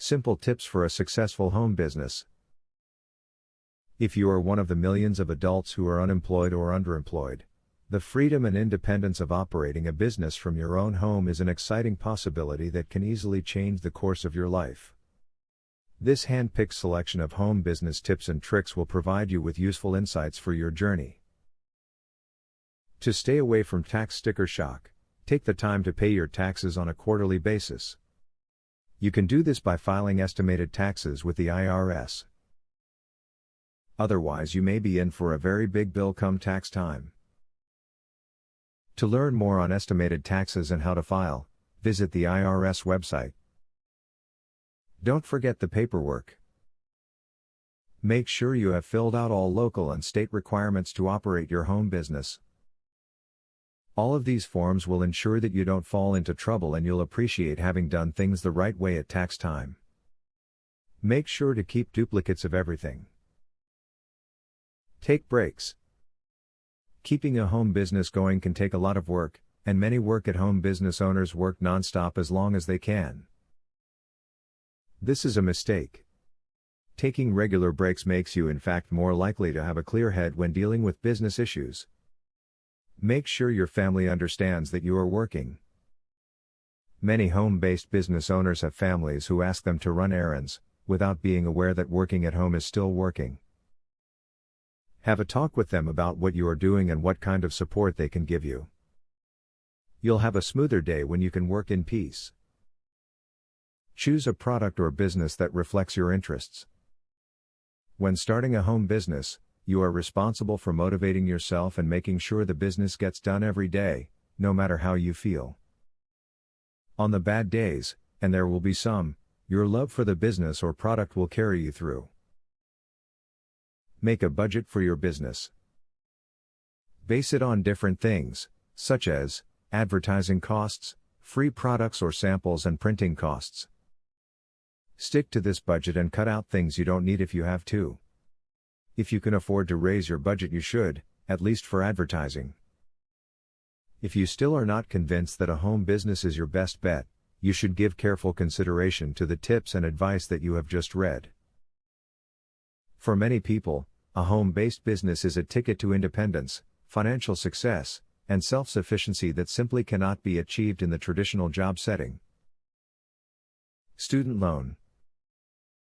Simple tips for a successful home business. If you are one of the millions of adults who are unemployed or underemployed, the freedom and independence of operating a business from your own home is an exciting possibility that can easily change the course of your life. This hand-picked selection of home business tips and tricks will provide you with useful insights for your journey. To stay away from tax sticker shock, take the time to pay your taxes on a quarterly basis. You can do this by filing estimated taxes with the IRS. Otherwise, you may be in for a very big bill come tax time. To learn more on estimated taxes and how to file, visit the IRS website. Don't forget the paperwork. Make sure you have filled out all local and state requirements to operate your home business. All of these forms will ensure that you don't fall into trouble and you'll appreciate having done things the right way at tax time. Make sure to keep duplicates of everything. Take breaks. Keeping a home business going can take a lot of work, and many work-at-home business owners work non-stop as long as they can. This is a mistake. Taking regular breaks makes you in fact more likely to have a clear head when dealing with business issues. Make sure your family understands that you are working. Many home-based business owners have families who ask them to run errands, without being aware that working at home is still working. Have a talk with them about what you are doing and what kind of support they can give you. You'll have a smoother day when you can work in peace. Choose a product or business that reflects your interests. When starting a home business, you are responsible for motivating yourself and making sure the business gets done every day, no matter how you feel. On the bad days, and there will be some, your love for the business or product will carry you through. Make a budget for your business. Base it on different things, such as advertising costs, free products or samples, and printing costs. Stick to this budget and cut out things you don't need if you have to. If you can afford to raise your budget, you should, at least for advertising. If you still are not convinced that a home business is your best bet, you should give careful consideration to the tips and advice that you have just read. For many people, a home-based business is a ticket to independence, financial success, and self-sufficiency that simply cannot be achieved in the traditional job setting. Student loan.